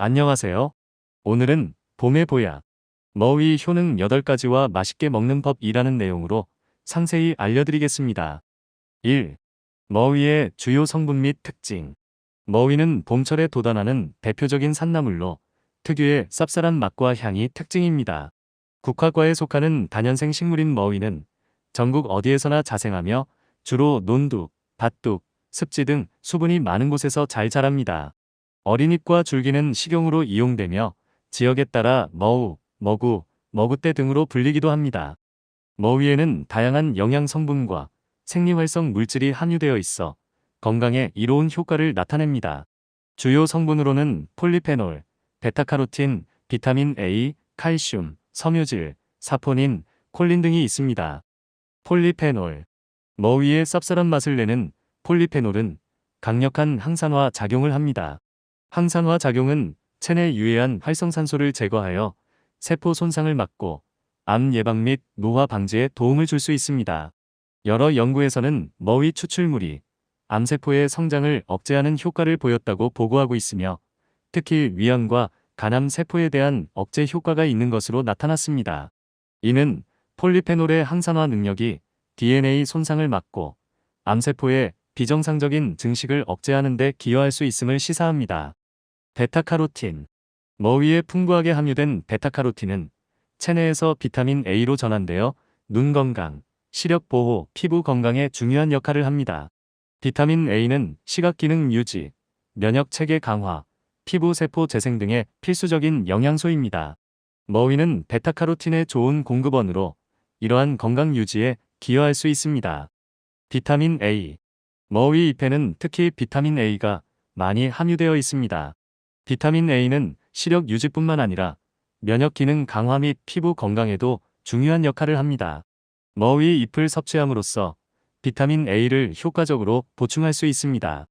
안녕하세요. 오늘은 봄의 보약, 머위 효능 8가지와 맛있게 먹는 법이라는 내용으로 상세히 알려드리겠습니다. 1. 머위의 주요 성분 및 특징. 머위는 봄철에 돋아나는 대표적인 산나물로 특유의 쌉쌀한 맛과 향이 특징입니다. 국화과에 속하는 다년생 식물인 머위는 전국 어디에서나 자생하며 주로 논둑, 밭둑, 습지 등 수분이 많은 곳에서 잘 자랍니다. 어린잎과 줄기는 식용으로 이용되며 지역에 따라 머우, 머구, 머구대 등으로 불리기도 합니다. 머위에는 다양한 영양 성분과 생리활성 물질이 함유되어 있어 건강에 이로운 효과를 나타냅니다. 주요 성분으로는 폴리페놀, 베타카로틴, 비타민 A, 칼슘, 섬유질, 사포닌, 콜린 등이 있습니다. 폴리페놀. 머위의 쌉쌀한 맛을 내는 폴리페놀은 강력한 항산화 작용을 합니다. 항산화 작용은 체내 유해한 활성산소를 제거하여 세포 손상을 막고 암 예방 및 노화 방지에 도움을 줄 수 있습니다. 여러 연구에서는 머위 추출물이 암세포의 성장을 억제하는 효과를 보였다고 보고하고 있으며 특히 위암과 간암 세포에 대한 억제 효과가 있는 것으로 나타났습니다. 이는 폴리페놀의 항산화 능력이 DNA 손상을 막고 암세포의 비정상적인 증식을 억제하는 데 기여할 수 있음을 시사합니다. 베타카로틴. 머위에 풍부하게 함유된 베타카로틴은 체내에서 비타민 A로 전환되어 눈 건강, 시력 보호, 피부 건강에 중요한 역할을 합니다. 비타민 A는 시각 기능 유지, 면역 체계 강화, 피부 세포 재생 등의 필수적인 영양소입니다. 머위는 베타카로틴의 좋은 공급원으로 이러한 건강 유지에 기여할 수 있습니다. 비타민 A. 머위 잎에는 특히 비타민 A가 많이 함유되어 있습니다. 비타민 A는 시력 유지뿐만 아니라 면역 기능 강화 및 피부 건강에도 중요한 역할을 합니다. 머위 잎을 섭취함으로써 비타민 A를 효과적으로 보충할 수 있습니다.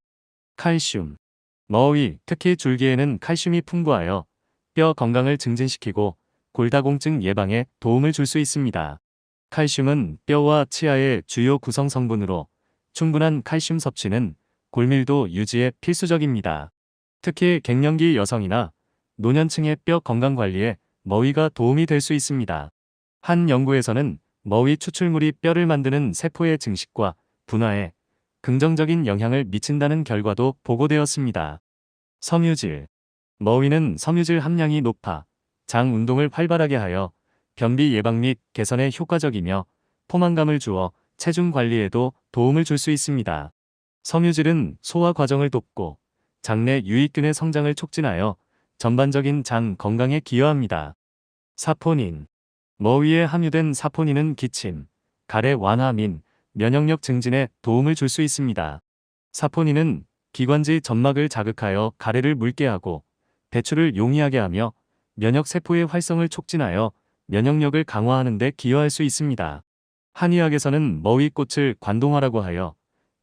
칼슘. 머위, 특히 줄기에는 칼슘이 풍부하여 뼈 건강을 증진시키고 골다공증 예방에 도움을 줄 수 있습니다. 칼슘은 뼈와 치아의 주요 구성 성분으로 충분한 칼슘 섭취는 골밀도 유지에 필수적입니다. 특히 갱년기 여성이나 노년층의 뼈 건강 관리에 머위가 도움이 될 수 있습니다. 한 연구에서는 머위 추출물이 뼈를 만드는 세포의 증식과 분화에 긍정적인 영향을 미친다는 결과도 보고되었습니다. 섬유질. 머위는 섬유질 함량이 높아 장 운동을 활발하게 하여 변비 예방 및 개선에 효과적이며 포만감을 주어 체중 관리에도 도움을 줄 수 있습니다. 섬유질은 소화 과정을 돕고 장내 유익균의 성장을 촉진하여 전반적인 장 건강에 기여합니다. 사포닌. 머위에 함유된 사포닌은 기침, 가래 완화 및 면역력 증진에 도움을 줄 수 있습니다. 사포닌은 기관지 점막을 자극하여 가래를 묽게 하고 배출을 용이하게 하며 면역 세포의 활성을 촉진하여 면역력을 강화하는 데 기여할 수 있습니다. 한의학에서는 머위꽃을 관동화라고 하여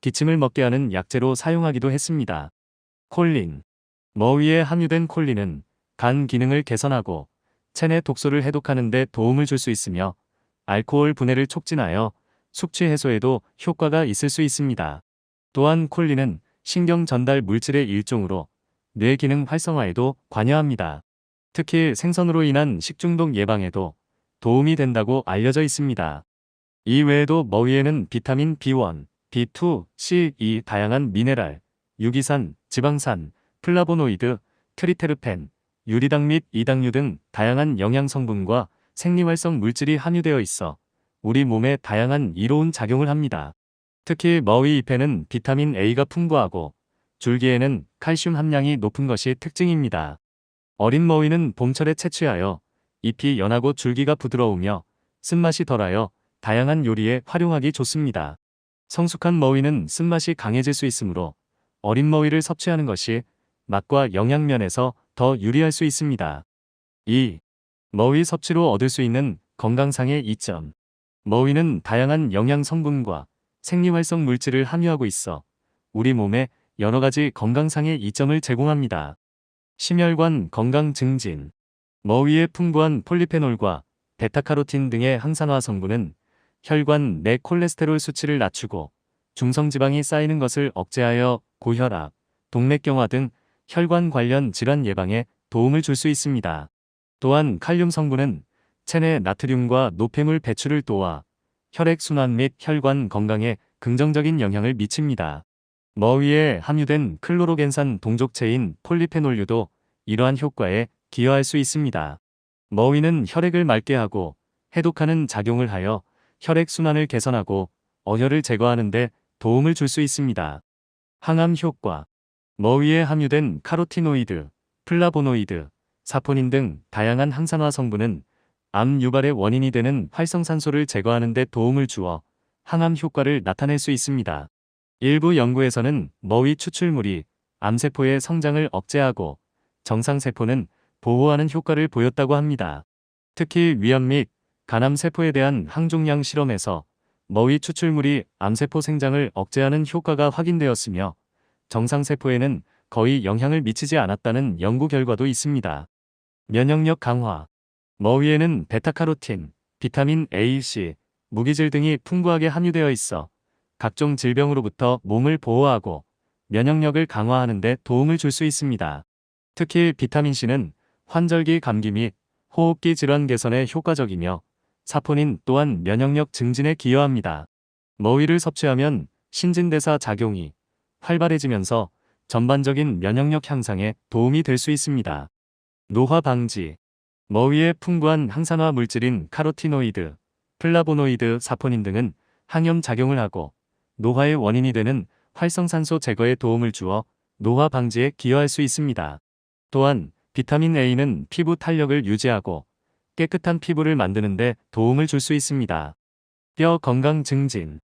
기침을 먹게 하는 약재로 사용하기도 했습니다. 콜린. 머위에 함유된 콜린은 간 기능을 개선하고 체내 독소를 해독하는 데 도움을 줄 수 있으며 알코올 분해를 촉진하여 숙취 해소에도 효과가 있을 수 있습니다. 또한 콜린은 신경 전달 물질의 일종으로 뇌 기능 활성화에도 관여합니다. 특히 생선으로 인한 식중독 예방에도 도움이 된다고 알려져 있습니다. 이 외에도 머위에는 비타민 B1, B2, C, E 다양한 미네랄, 유기산, 지방산, 플라보노이드, 트리테르펜, 유리당 및 이당류 등 다양한 영양 성분과 생리활성 물질이 함유되어 있어 우리 몸에 다양한 이로운 작용을 합니다. 특히 머위 잎에는 비타민 A가 풍부하고 줄기에는 칼슘 함량이 높은 것이 특징입니다. 어린 머위는 봄철에 채취하여 잎이 연하고 줄기가 부드러우며 쓴맛이 덜하여 다양한 요리에 활용하기 좋습니다. 성숙한 머위는 쓴맛이 강해질 수 있으므로 어린 머위를 섭취하는 것이 맛과 영양면에서 더 유리할 수 있습니다. 2. 머위 섭취로 얻을 수 있는 건강상의 이점. 머위는 다양한 영양 성분과 생리활성 물질을 함유하고 있어 우리 몸에 여러 가지 건강상의 이점을 제공합니다. 심혈관 건강 증진. 머위의 풍부한 폴리페놀과 베타카로틴 등의 항산화 성분은 혈관 내 콜레스테롤 수치를 낮추고 중성지방이 쌓이는 것을 억제하여 고혈압, 동맥경화 등 혈관 관련 질환 예방에 도움을 줄 수 있습니다. 또한 칼륨 성분은 체내 나트륨과 노폐물 배출을 도와 혈액순환 및 혈관 건강에 긍정적인 영향을 미칩니다. 머위에 함유된 클로로겐산 동족체인 폴리페놀류도 이러한 효과에 기여할 수 있습니다. 머위는 혈액을 맑게 하고 해독하는 작용을 하여 혈액순환을 개선하고 어혈을 제거하는 데 도움을 줄 수 있습니다. 항암 효과. 머위에 함유된 카로티노이드, 플라보노이드, 사포닌 등 다양한 항산화 성분은 암 유발의 원인이 되는 활성산소를 제거하는 데 도움을 주어 항암 효과를 나타낼 수 있습니다. 일부 연구에서는 머위 추출물이 암세포의 성장을 억제하고 정상세포는 보호하는 효과를 보였다고 합니다. 특히 위암 및 간암세포에 대한 항종양 실험에서 머위 추출물이 암세포 생장을 억제하는 효과가 확인되었으며 정상세포에는 거의 영향을 미치지 않았다는 연구 결과도 있습니다. 면역력 강화. 머위에는 베타카로틴, 비타민 A, C, 무기질 등이 풍부하게 함유되어 있어 각종 질병으로부터 몸을 보호하고 면역력을 강화하는 데 도움을 줄 수 있습니다. 특히 비타민 C는 환절기 감기 및 호흡기 질환 개선에 효과적이며 사포닌 또한 면역력 증진에 기여합니다. 머위를 섭취하면 신진대사 작용이 활발해지면서 전반적인 면역력 향상에 도움이 될 수 있습니다. 노화 방지. 머위에 풍부한 항산화 물질인 카로티노이드, 플라보노이드, 사포닌 등은 항염 작용을 하고 노화의 원인이 되는 활성산소 제거에 도움을 주어 노화 방지에 기여할 수 있습니다. 또한 비타민 A는 피부 탄력을 유지하고 깨끗한 피부를 만드는 데 도움을 줄 수 있습니다. 뼈 건강 증진.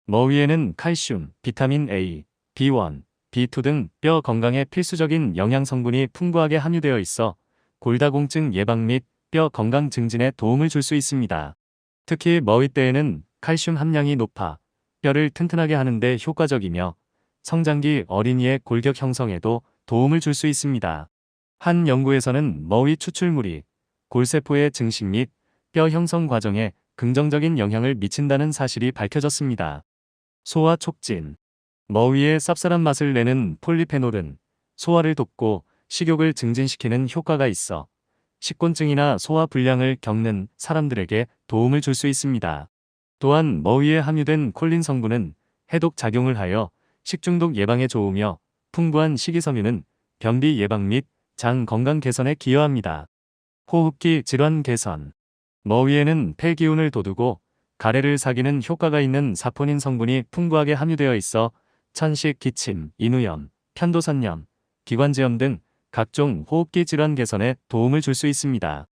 머위에는 칼슘, 비타민 A, B1, B2 등 뼈 건강에 필수적인 영양 성분이 풍부하게 함유되어 있어 골다공증 예방 및 뼈 건강 증진에 도움을 줄 수 있습니다. 특히 머위때에는 칼슘 함량이 높아 뼈를 튼튼하게 하는 데 효과적이며 성장기 어린이의 골격 형성에도 도움을 줄 수 있습니다. 한 연구에서는 머위 추출물이 골세포의 증식 및 뼈 형성 과정에 긍정적인 영향을 미친다는 사실이 밝혀졌습니다. 소화 촉진. 머위의 쌉쌀한 맛을 내는 폴리페놀은 소화를 돕고 식욕을 증진시키는 효과가 있어 식곤증이나 소화 불량을 겪는 사람들에게 도움을 줄 수 있습니다. 또한 머위에 함유된 콜린 성분은 해독 작용을 하여 식중독 예방에 좋으며 풍부한 식이섬유는 변비 예방 및 장 건강 개선에 기여합니다. 호흡기 질환 개선. 머위에는 폐기운을 돋우고 가래를 사귀는 효과가 있는 사포닌 성분이 풍부하게 함유되어 있어 천식, 기침, 인후염, 편도선염, 기관지염 등 각종 호흡기 질환 개선에 도움을 줄 수 있습니다.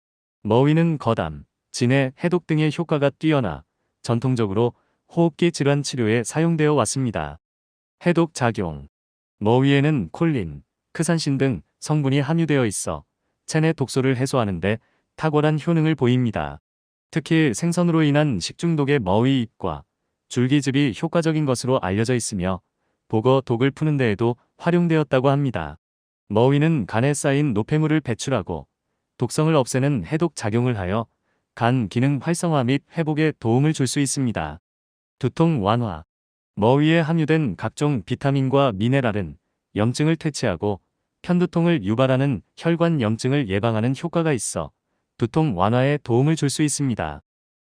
머위는 거담, 진해, 해독 등의 효과가 뛰어나 전통적으로 호흡기 질환 치료에 사용되어 왔습니다. 해독 작용. 머위에는 콜린, 크산신 등 성분이 함유되어 있어 체내 독소를 해소하는 데 탁월한 효능을 보입니다. 특히 생선으로 인한 식중독의 머위 잎과 줄기즙이 효과적인 것으로 알려져 있으며 복어 독을 푸는 데에도 활용되었다고 합니다. 머위는 간에 쌓인 노폐물을 배출하고 독성을 없애는 해독 작용을 하여 간 기능 활성화 및 회복에 도움을 줄 수 있습니다. 두통 완화. 머위에 함유된 각종 비타민과 미네랄은 염증을 퇴치하고 편두통을 유발하는 혈관 염증을 예방하는 효과가 있어 두통 완화에 도움을 줄 수 있습니다.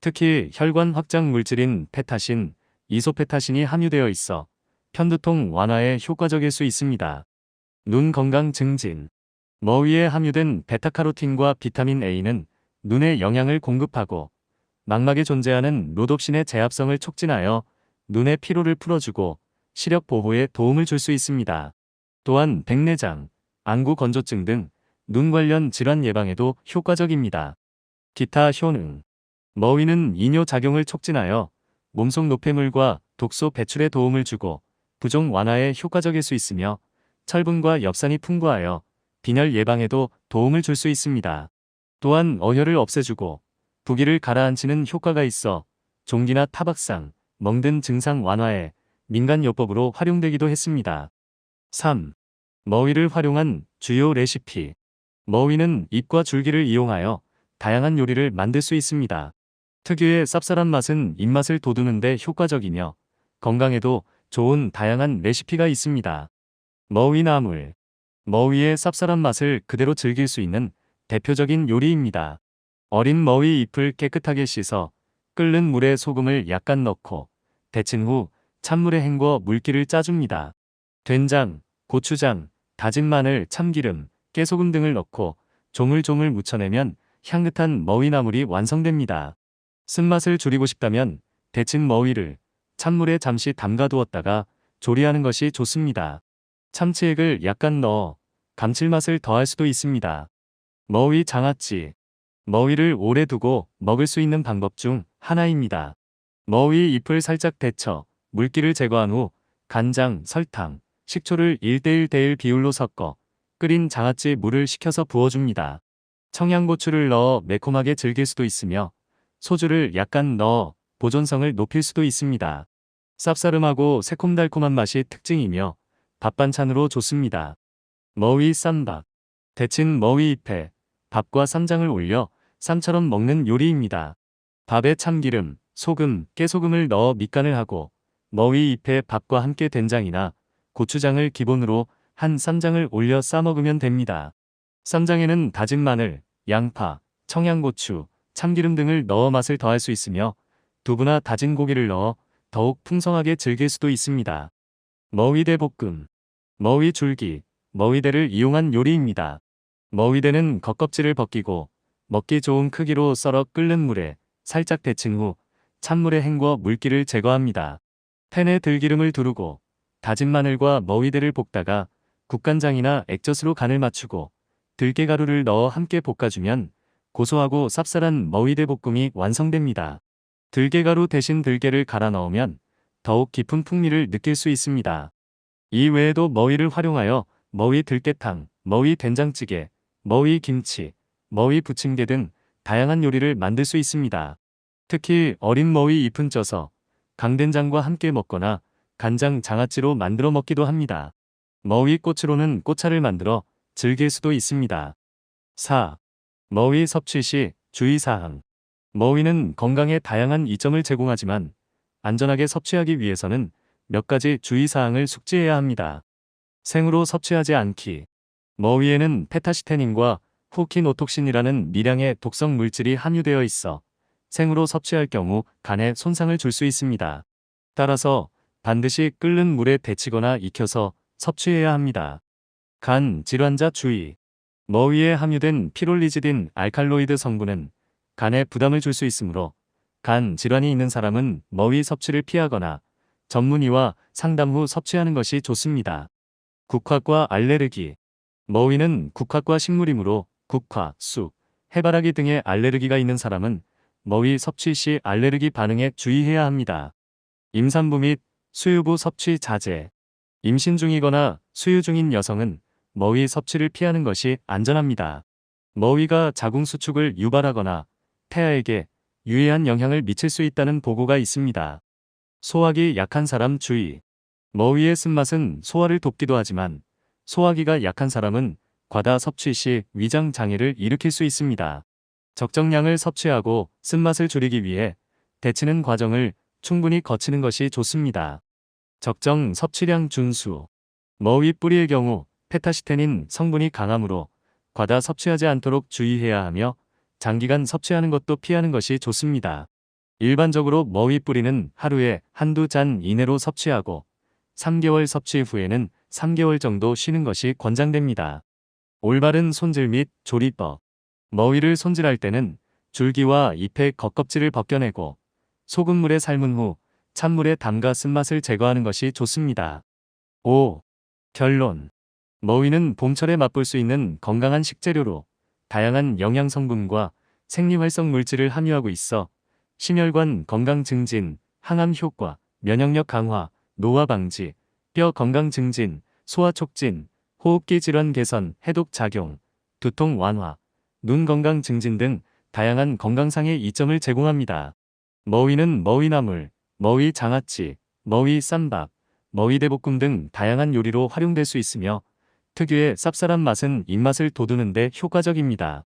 특히 혈관 확장 물질인 페타신, 이소페타신이 함유되어 있어 편두통 완화에 효과적일 수 있습니다. 눈 건강 증진. 머위에 함유된 베타카로틴과 비타민 A는 눈에 영양을 공급하고 망막에 존재하는 로놉신의 제합성을 촉진하여 눈의 피로를 풀어주고 시력 보호에 도움을 줄 수 있습니다. 또한 백내장, 안구 건조증 등 눈 관련 질환 예방에도 효과적입니다. 기타 효능. 머위는 이뇨 작용을 촉진하여 몸속 노폐물과 독소 배출에 도움을 주고 부종 완화에 효과적일 수 있으며 철분과 엽산이 풍부하여 빈혈 예방에도 도움을 줄 수 있습니다. 또한 어혈을 없애주고 부기를 가라앉히는 효과가 있어 종기나 타박상, 멍 등 증상 완화에 민간요법으로 활용되기도 했습니다. 3. 머위를 활용한 주요 레시피. 머위는 잎과 줄기를 이용하여 다양한 요리를 만들 수 있습니다. 특유의 쌉쌀한 맛은 입맛을 돋우는 데 효과적이며 건강에도 좋은 다양한 레시피가 있습니다. 머위나물. 머위의 쌉쌀한 맛을 그대로 즐길 수 있는 대표적인 요리입니다. 어린 머위 잎을 깨끗하게 씻어 끓는 물에 소금을 약간 넣고 데친 후 찬물에 헹궈 물기를 짜줍니다. 된장, 고추장, 다진 마늘, 참기름, 깨소금 등을 넣고 조물조물 무쳐내면 향긋한 머위나물이 완성됩니다. 쓴맛을 줄이고 싶다면 데친 머위를 찬물에 잠시 담가두었다가 조리하는 것이 좋습니다. 참치액을 약간 넣어 감칠맛을 더할 수도 있습니다. 머위 장아찌. 머위를 오래 두고 먹을 수 있는 방법 중 하나입니다. 머위 잎을 살짝 데쳐 물기를 제거한 후 간장, 설탕, 식초를 1:1 비율로 섞어 끓인 장아찌 물을 식혀서 부어줍니다. 청양고추를 넣어 매콤하게 즐길 수도 있으며 소주를 약간 넣어 보존성을 높일 수도 있습니다. 쌉싸름하고 새콤달콤한 맛이 특징이며 밥 반찬으로 좋습니다. 머위 쌈밥. 데친 머위 잎에 밥과 쌈장을 올려 쌈처럼 먹는 요리입니다. 밥에 참기름, 소금, 깨소금을 넣어 밑간을 하고 머위 잎에 밥과 함께 된장이나 고추장을 기본으로 한 쌈장을 올려 싸먹으면 됩니다. 쌈장에는 다진 마늘, 양파, 청양고추, 참기름 등을 넣어 맛을 더할 수 있으며 두부나 다진 고기를 넣어 더욱 풍성하게 즐길 수도 있습니다. 머위대 볶음. 머위 줄기, 머위대를 이용한 요리입니다. 머위대는 겉껍질을 벗기고 먹기 좋은 크기로 썰어 끓는 물에 살짝 데친 후 찬물에 헹궈 물기를 제거합니다. 팬에 들기름을 두르고 다진 마늘과 머위대를 볶다가 국간장이나 액젓으로 간을 맞추고 들깨가루를 넣어 함께 볶아주면 고소하고 쌉쌀한 머위대 볶음이 완성됩니다. 들깨가루 대신 들깨를 갈아 넣으면 더욱 깊은 풍미를 느낄 수 있습니다. 이 외에도 머위를 활용하여 머위 들깨탕, 머위 된장찌개, 머위 김치, 머위 부침개 등 다양한 요리를 만들 수 있습니다. 특히 어린 머위 잎은 쪄서 강된장과 함께 먹거나 간장 장아찌로 만들어 먹기도 합니다. 머위 꼬치로는 꼬차를 만들어 즐길 수도 있습니다. 4. 머위 섭취 시 주의사항. 머위는 건강에 다양한 이점을 제공하지만 안전하게 섭취하기 위해서는 몇 가지 주의사항을 숙지해야 합니다. 생으로 섭취하지 않기. 머위에는 페타시테닌과 후키노톡신이라는 미량의 독성 물질이 함유되어 있어 생으로 섭취할 경우 간에 손상을 줄 수 있습니다. 따라서 반드시 끓는 물에 데치거나 익혀서 섭취해야 합니다. 간 질환자 주의. 머위에 함유된 피롤리지딘 알칼로이드 성분은 간에 부담을 줄 수 있으므로 간 질환이 있는 사람은 머위 섭취를 피하거나 전문의와 상담 후 섭취하는 것이 좋습니다. 국화과 알레르기. 머위는 국화과 식물이므로 국화, 쑥, 해바라기 등의 알레르기가 있는 사람은 머위 섭취 시 알레르기 반응에 주의해야 합니다. 임산부 및 수유부 섭취 자제. 임신 중이거나 수유 중인 여성은 머위 섭취를 피하는 것이 안전합니다. 머위가 자궁 수축을 유발하거나 태아에게 유해한 영향을 미칠 수 있다는 보고가 있습니다. 소화기 약한 사람 주의. 머위의 쓴맛은 소화를 돕기도 하지만 소화기가 약한 사람은 과다 섭취 시 위장 장애를 일으킬 수 있습니다. 적정량을 섭취하고 쓴맛을 줄이기 위해 데치는 과정을 충분히 거치는 것이 좋습니다. 적정 섭취량 준수. 머위 뿌리의 경우 페타시테닌 성분이 강하므로 과다 섭취하지 않도록 주의해야 하며 장기간 섭취하는 것도 피하는 것이 좋습니다. 일반적으로 머위 뿌리는 하루에 한두 잔 이내로 섭취하고 3개월 섭취 후에는 3개월 정도 쉬는 것이 권장됩니다. 올바른 손질 및 조리법. 머위를 손질할 때는 줄기와 잎의 겉껍질을 벗겨내고 소금물에 삶은 후 찬물에 담가 쓴맛을 제거하는 것이 좋습니다. 5. 결론. 머위는 봄철에 맛볼 수 있는 건강한 식재료로 다양한 영양 성분과 생리활성 물질을 함유하고 있어 심혈관 건강 증진, 항암 효과, 면역력 강화, 노화 방지, 뼈 건강 증진, 소화 촉진, 호흡기 질환 개선, 해독 작용, 두통 완화, 눈 건강 증진 등 다양한 건강상의 이점을 제공합니다. 머위는 머위나물, 머위 장아찌, 머위 쌈밥, 머위대볶음 등 다양한 요리로 활용될 수 있으며 특유의 쌉쌀한 맛은 입맛을 돋우는 데 효과적입니다.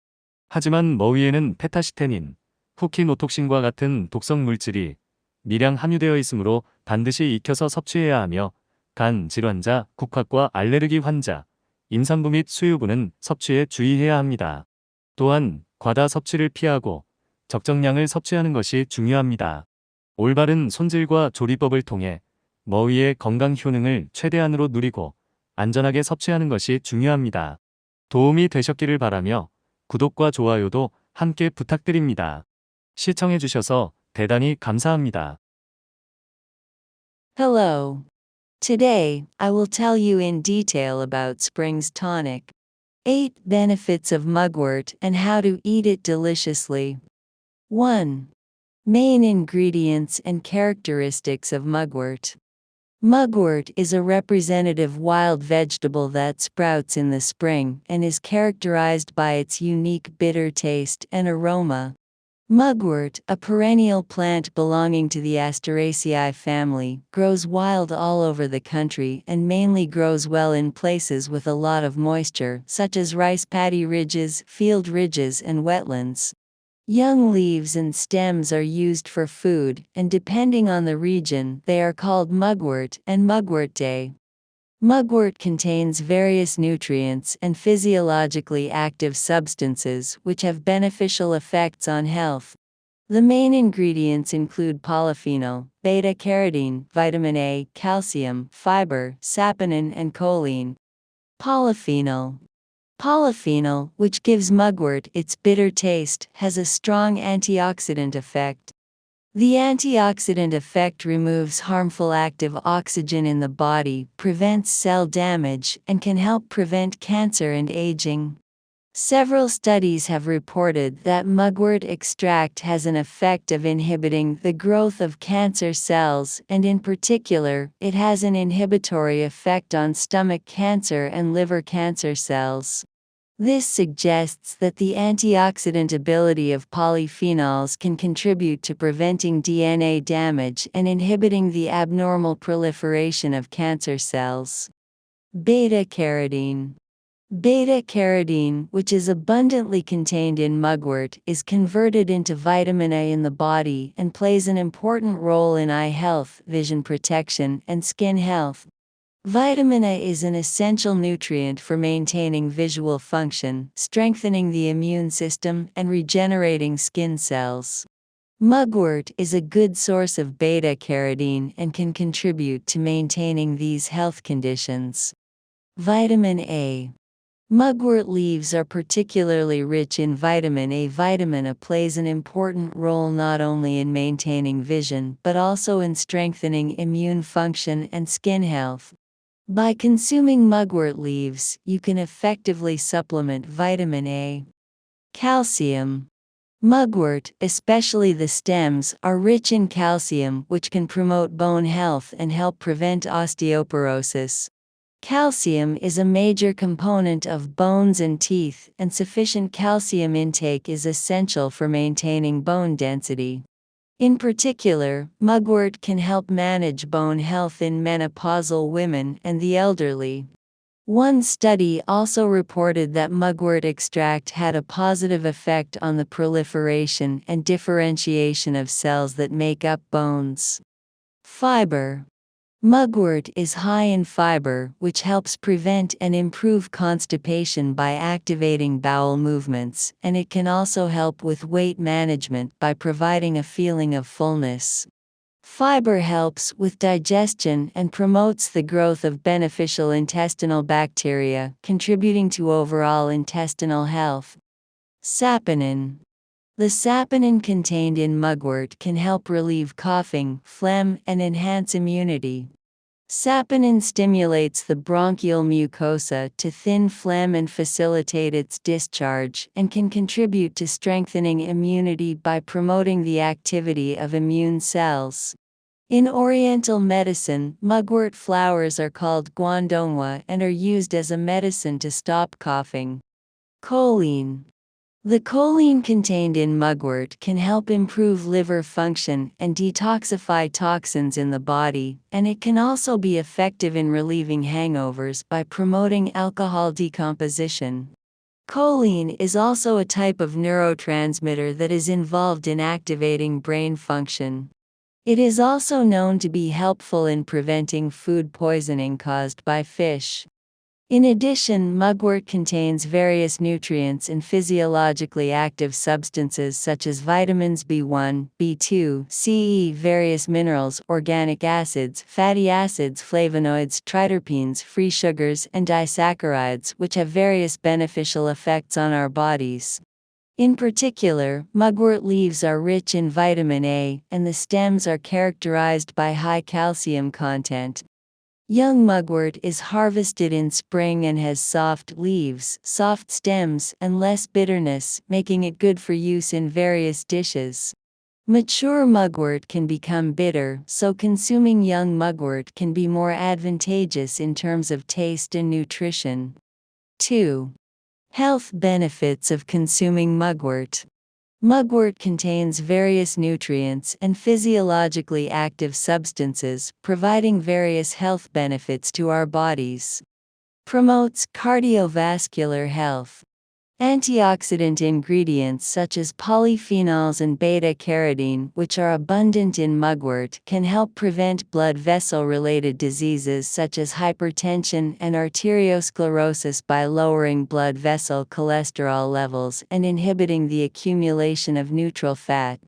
하지만 머위에는 페타시테닌, 후키노톡신과 같은 독성 물질이 미량 함유되어 있으므로 반드시 익혀서 섭취해야 하며 간 질환자, 국화과 알레르기 환자, 임산부 및 수유부는 섭취에 주의해야 합니다. 또한 과다 섭취를 피하고 적정량을 섭취하는 것이 중요합니다. 올바른 손질과 조리법을 통해 머위의 건강 효능을 최대한으로 누리고 안전하게 섭취하는 것이 중요합니다. 도움이 되셨기를 바라며 구독과 좋아요도 함께 부탁드립니다. 시청해주셔서 대단히 감사합니다. Hello. Today, I will tell you in detail about Spring's tonic. 8 benefits of mugwort and how to eat it deliciously. 1. Main ingredients and characteristics of mugwort. Mugwort is a representative wild vegetable that sprouts in the spring and is characterized by its unique bitter taste and aroma. Mugwort, a perennial plant belonging to the Asteraceae family, grows wild all over the country and mainly grows well in places with a lot of moisture, such as rice paddy ridges, field ridges, and wetlands. Young leaves and stems are used for food, and depending on the region, they are called mugwort and mugwortae. Mugwort contains various nutrients and physiologically active substances which have beneficial effects on health. The main ingredients include polyphenol, beta-carotene, vitamin A, calcium, fiber, saponin, and choline. Polyphenol. Polyphenol, which gives mugwort its bitter taste, has a strong antioxidant effect. The antioxidant effect removes harmful active oxygen in the body, prevents cell damage, and can help prevent cancer and aging. Several studies have reported that mugwort extract has an effect of inhibiting the growth of cancer cells, and in particular, it has an inhibitory effect on stomach cancer and liver cancer cells. This suggests that the antioxidant ability of polyphenols can contribute to preventing DNA damage and inhibiting the abnormal proliferation of cancer cells. Beta-carotene. Beta-carotene, which is abundantly contained in mugwort, is converted into vitamin A in the body and plays an important role in eye health, vision protection, and skin health. Vitamin A is an essential nutrient for maintaining visual function, strengthening the immune system, and regenerating skin cells. Mugwort is a good source of beta-carotene and can contribute to maintaining these health conditions. Vitamin A. Mugwort leaves are particularly rich in vitamin A. Vitamin A plays an important role not only in maintaining vision but also in strengthening immune function and skin health. By consuming mugwort leaves, you can effectively supplement vitamin A. Calcium. Mugwort, especially the stems, are rich in calcium, which can promote bone health and help prevent osteoporosis. Calcium is a major component of bones and teeth, and sufficient calcium intake is essential for maintaining bone density. In particular, mugwort can help manage bone health in menopausal women and the elderly. One study also reported that mugwort extract had a positive effect on the proliferation and differentiation of cells that make up bones. Fiber. Mugwort is high in fiber, which helps prevent and improve constipation by activating bowel movements, and it can also help with weight management by providing a feeling of fullness. Fiber helps with digestion and promotes the growth of beneficial intestinal bacteria, contributing to overall intestinal health. Saponin. The saponin contained in mugwort can help relieve coughing, phlegm, and enhance immunity. Saponin stimulates the bronchial mucosa to thin phlegm and facilitate its discharge, and can contribute to strengthening immunity by promoting the activity of immune cells. In Oriental medicine, mugwort flowers are called guandongwa and are used as a medicine to stop coughing. Choline. The choline contained in mugwort can help improve liver function and detoxify toxins in the body, and it can also be effective in relieving hangovers by promoting alcohol decomposition. Choline is also a type of neurotransmitter that is involved in activating brain function. It is also known to be helpful in preventing food poisoning caused by fish. In addition, mugwort contains various nutrients and physiologically active substances such as vitamins B1, B2, Ce, various minerals, organic acids, fatty acids, flavonoids, triterpenes, free sugars, and disaccharides, which have various beneficial effects on our bodies. In particular, mugwort leaves are rich in vitamin A, and the stems are characterized by high calcium content. Young mugwort is harvested in spring and has soft leaves, soft stems, and less bitterness, making it good for use in various dishes. Mature mugwort can become bitter, so consuming young mugwort can be more advantageous in terms of taste and nutrition. 2. Health benefits of consuming mugwort. Mugwort contains various nutrients and physiologically active substances, providing various health benefits to our bodies. Promotes cardiovascular health. Antioxidant ingredients such as polyphenols and beta-carotene, which are abundant in mugwort, can help prevent blood vessel-related diseases such as hypertension and arteriosclerosis by lowering blood vessel cholesterol levels and inhibiting the accumulation of neutral fat.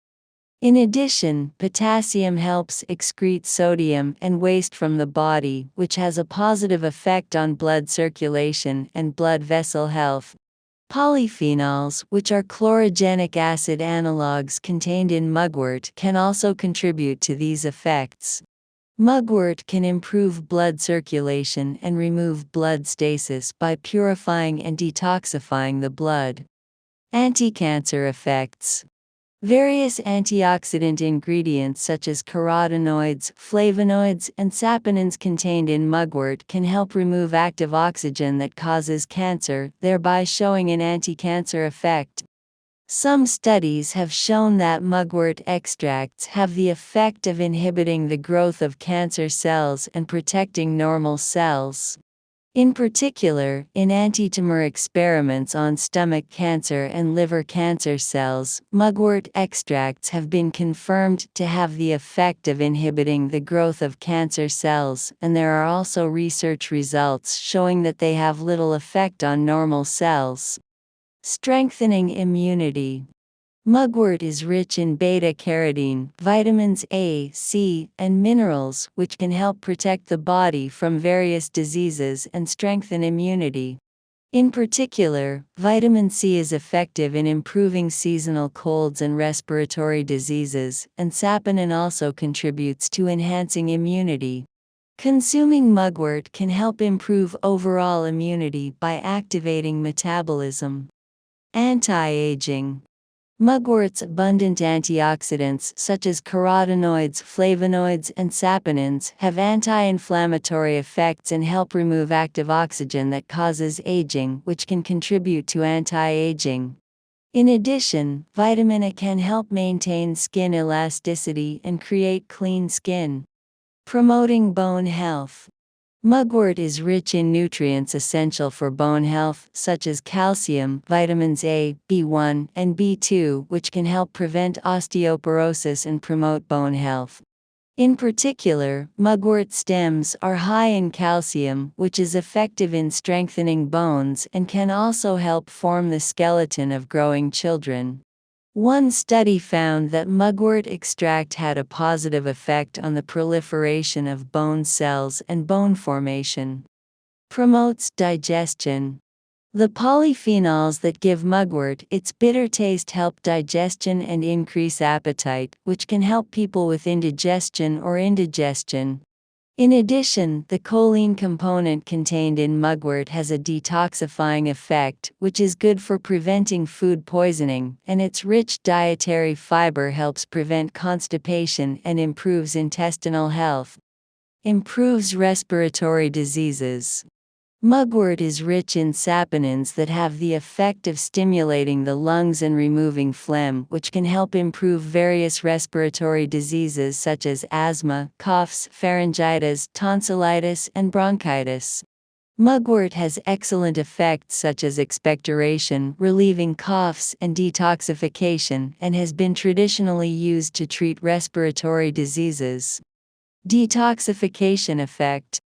In addition, potassium helps excrete sodium and waste from the body, which has a positive effect on blood circulation and blood vessel health. Polyphenols, which are chlorogenic acid analogues contained in mugwort, can also contribute to these effects. Mugwort can improve blood circulation and remove blood stasis by purifying and detoxifying the blood. Anti-cancer effects. Various antioxidant ingredients such as carotenoids, flavonoids, and saponins contained in mugwort can help remove active oxygen that causes cancer, thereby showing an anti-cancer effect. Some studies have shown that mugwort extracts have the effect of inhibiting the growth of cancer cells and protecting normal cells. In particular, in anti-tumor experiments on stomach cancer and liver cancer cells, mugwort extracts have been confirmed to have the effect of inhibiting the growth of cancer cells, and there are also research results showing that they have little effect on normal cells. Strengthening immunity. Mugwort is rich in beta-carotene, vitamins A, C, and minerals, which can help protect the body from various diseases and strengthen immunity. In particular, vitamin C is effective in improving seasonal colds and respiratory diseases, and saponin also contributes to enhancing immunity. Consuming mugwort can help improve overall immunity by activating metabolism. Anti-aging. Mugwort's abundant antioxidants such as carotenoids, flavonoids, and saponins have anti-inflammatory effects and help remove active oxygen that causes aging, which can contribute to anti-aging. In addition, vitamin A can help maintain skin elasticity and create clean skin. Promoting bone health. Mugwort is rich in nutrients essential for bone health, such as calcium, vitamins A, B1, and B2, which can help prevent osteoporosis and promote bone health. In particular, mugwort stems are high in calcium, which is effective in strengthening bones and can also help form the skeleton of growing children. One study found that mugwort extract had a positive effect on the proliferation of bone cells and bone formation. Promotes digestion. The polyphenols that give mugwort its bitter taste help digestion and increase appetite, which can help people with indigestion or indigestion. In addition, the choline component contained in mugwort has a detoxifying effect, which is good for preventing food poisoning, and its rich dietary fiber helps prevent constipation and improves intestinal health. Improves respiratory diseases. Mugwort is rich in saponins that have the effect of stimulating the lungs and removing phlegm, which can help improve various respiratory diseases such as asthma, coughs, pharyngitis, tonsillitis, and bronchitis. Mugwort has excellent effects such as expectoration, relieving coughs, and detoxification, and has been traditionally used to treat respiratory diseases. Detoxification effect.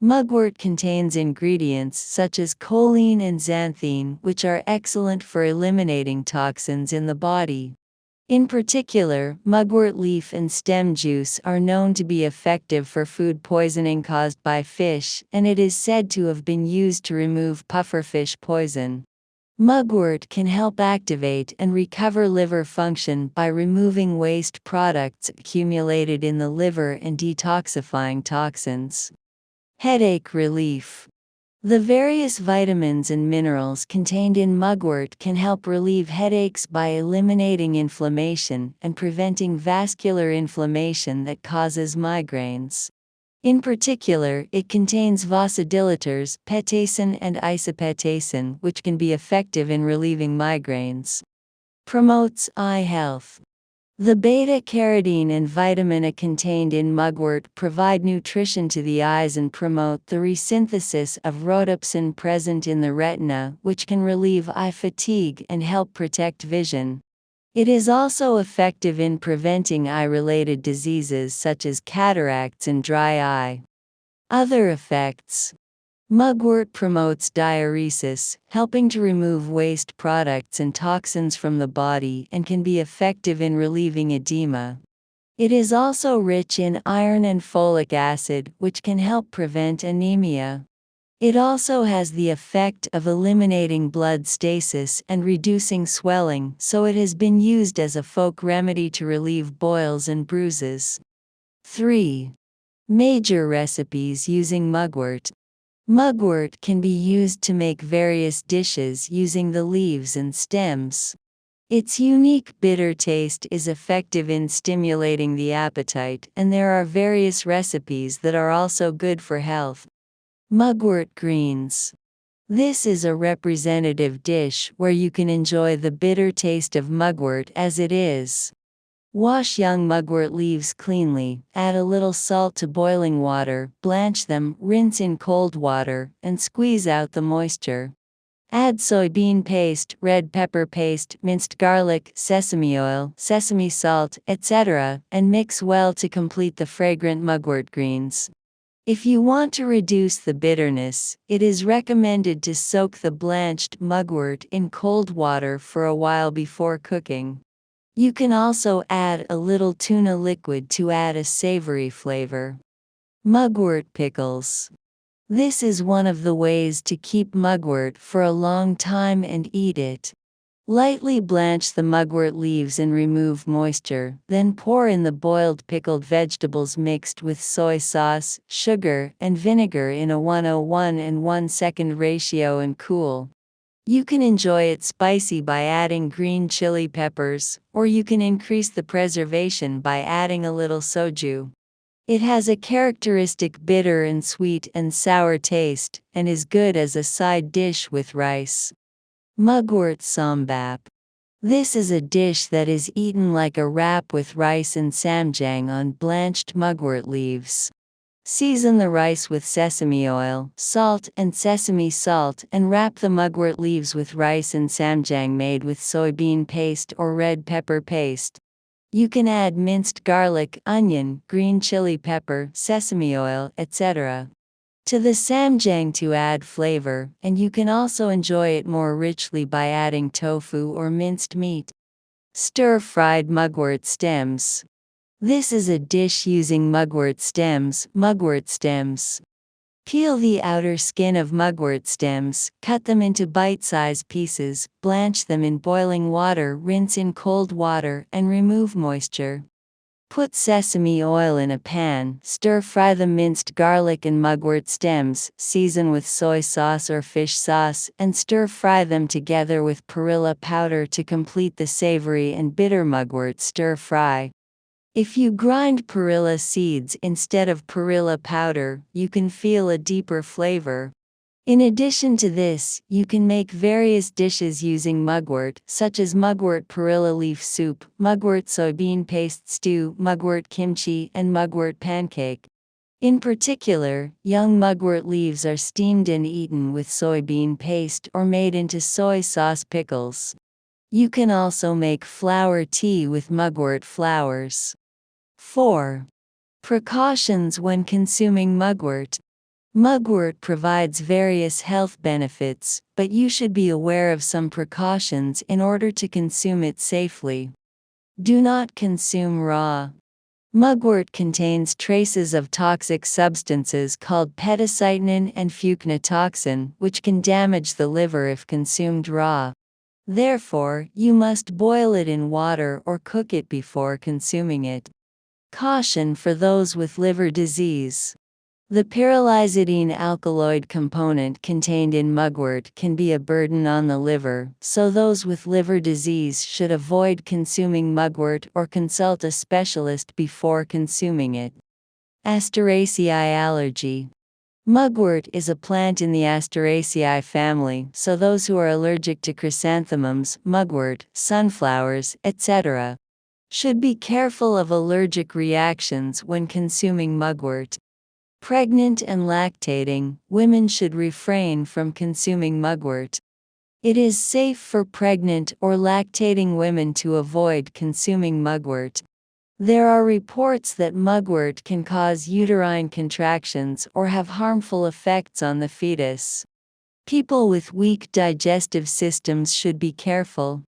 Mugwort contains ingredients such as choline and xanthine, which are excellent for eliminating toxins in the body. In particular, mugwort leaf and stem juice are known to be effective for food poisoning caused by fish, and it is said to have been used to remove pufferfish poison. Mugwort can help activate and recover liver function by removing waste products accumulated in the liver and detoxifying toxins. Headache relief. The various vitamins and minerals contained in mugwort can help relieve headaches by eliminating inflammation and preventing vascular inflammation that causes migraines. In particular, it contains vasodilators, petasen and isopetasen, which can be effective in relieving migraines. Promotes eye health. The beta-carotene and vitamin A contained in mugwort provide nutrition to the eyes and promote the resynthesis of rhodopsin present in the retina, which can relieve eye fatigue and help protect vision. It is also effective in preventing eye-related diseases such as cataracts and dry eye. Other effects. Mugwort promotes diuresis, helping to remove waste products and toxins from the body, and can be effective in relieving edema. It is also rich in iron and folic acid, which can help prevent anemia. It also has the effect of eliminating blood stasis and reducing swelling, so it has been used as a folk remedy to relieve boils and bruises. 3. Major recipes using mugwort. Mugwort can be used to make various dishes using the leaves and stems. Its unique bitter taste is effective in stimulating the appetite, and there are various recipes that are also good for health. Mugwort greens. This is a representative dish where you can enjoy the bitter taste of mugwort as it is. Wash young mugwort leaves cleanly, add a little salt to boiling water, blanch them, rinse in cold water, and squeeze out the moisture. Add soybean paste, red pepper paste, minced garlic, sesame oil, sesame salt, etc., and mix well to complete the fragrant mugwort greens. If you want to reduce the bitterness, it is recommended to soak the blanched mugwort in cold water for a while before cooking. You can also add a little tuna liquid to add a savory flavor. Mugwort pickles. This is one of the ways to keep mugwort for a long time and eat it. Lightly blanch the mugwort leaves and remove moisture, then pour in the boiled pickled vegetables mixed with soy sauce, sugar, and vinegar in a 1:1 and 1/2 ratio and cool. You can enjoy it spicy by adding green chili peppers, or you can increase the preservation by adding a little soju. It has a characteristic bitter and sweet and sour taste, and is good as a side dish with rice. Mugwort sambap. This is a dish that is eaten like a wrap with rice and samjang on blanched mugwort leaves. Season the rice with sesame oil, salt, and sesame salt, and wrap the mugwort leaves with rice and samjang made with soybean paste or red pepper paste. You can add minced garlic, onion, green chili pepper, sesame oil, etc. to the samjang to add flavor, and you can also enjoy it more richly by adding tofu or minced meat. Stir-fried mugwort stems. This is a dish using mugwort stems. Peel the outer skin of mugwort stems, cut them into bite-sized pieces, blanch them in boiling water, rinse in cold water, and remove moisture. Put sesame oil in a pan, stir-fry the minced garlic and mugwort stems, season with soy sauce or fish sauce, and stir-fry them together with perilla powder to complete the savory and bitter mugwort stir-fry. If you grind perilla seeds instead of perilla powder, you can feel a deeper flavor. In addition to this, you can make various dishes using mugwort, such as mugwort perilla leaf soup, mugwort soybean paste stew, mugwort kimchi, and mugwort pancake. In particular, young mugwort leaves are steamed and eaten with soybean paste or made into soy sauce pickles. You can also make flower tea with mugwort flowers. 4. Precautions when consuming mugwort. Mugwort provides various health benefits, but you should be aware of some precautions in order to consume it safely. Do not consume raw. Mugwort contains traces of toxic substances called petacitinin and fucnatoxin, which can damage the liver if consumed raw. Therefore, you must boil it in water or cook it before consuming it. Caution for those with liver disease. The pyrrolizidine alkaloid component contained in mugwort can be a burden on the liver, so those with liver disease should avoid consuming mugwort or consult a specialist before consuming it. Asteraceae allergy. Mugwort is a plant in the Asteraceae family, so those who are allergic to chrysanthemums, mugwort, sunflowers, etc., should be careful of allergic reactions when consuming mugwort. Pregnant and lactating women should refrain from consuming mugwort. It is safe for pregnant or lactating women to avoid consuming mugwort. There are reports that mugwort can cause uterine contractions or have harmful effects on the fetus. People with weak digestive systems should be careful.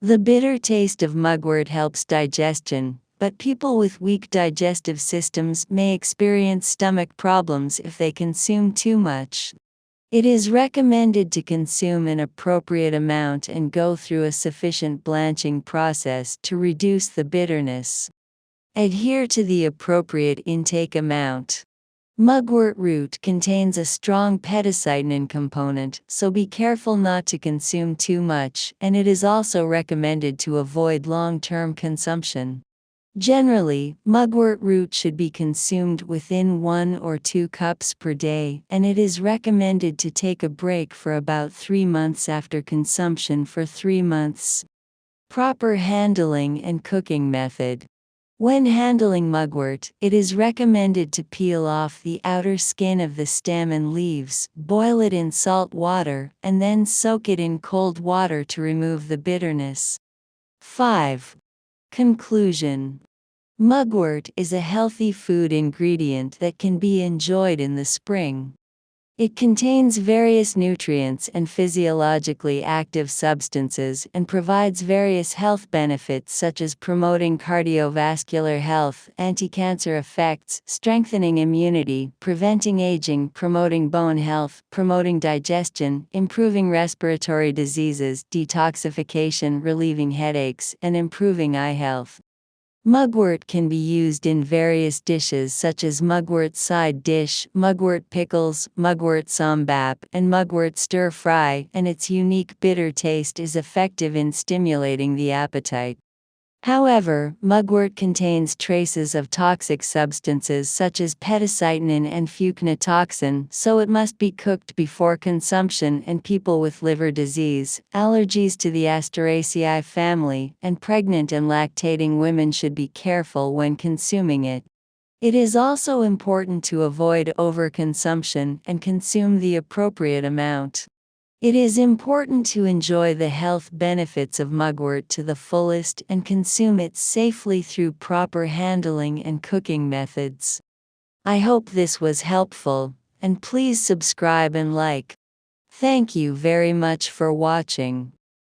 The bitter taste of mugwort helps digestion, but people with weak digestive systems may experience stomach problems if they consume too much. It is recommended to consume an appropriate amount and go through a sufficient blanching process to reduce the bitterness. Adhere to the appropriate intake amount. Mugwort root contains a strong petacitinin component, so be careful not to consume too much, and it is also recommended to avoid long-term consumption. Generally, mugwort root should be consumed within 1 or 2 cups per day, and it is recommended to take a break for about 3 months after consumption for 3 months. Proper handling and cooking method. When handling mugwort, it is recommended to peel off the outer skin of the stem and leaves, boil it in salt water, and then soak it in cold water to remove the bitterness. 5. Conclusion. Mugwort is a healthy food ingredient that can be enjoyed in the spring. It contains various nutrients and physiologically active substances and provides various health benefits such as promoting cardiovascular health, anti-cancer effects, strengthening immunity, preventing aging, promoting bone health, promoting digestion, improving respiratory diseases, detoxification, relieving headaches, and improving eye health. Mugwort can be used in various dishes such as mugwort side dish, mugwort pickles, mugwort sambap, and mugwort stir-fry, and its unique bitter taste is effective in stimulating the appetite. However, mugwort contains traces of toxic substances such as petacitinin and fucnatoxin, so it must be cooked before consumption, and people with liver disease, allergies to the Asteraceae family, and pregnant and lactating women should be careful when consuming it. It is also important to avoid overconsumption and consume the appropriate amount. It is important to enjoy the health benefits of mugwort to the fullest and consume it safely through proper handling and cooking methods. I hope this was helpful, and please subscribe and like. Thank you very much for watching.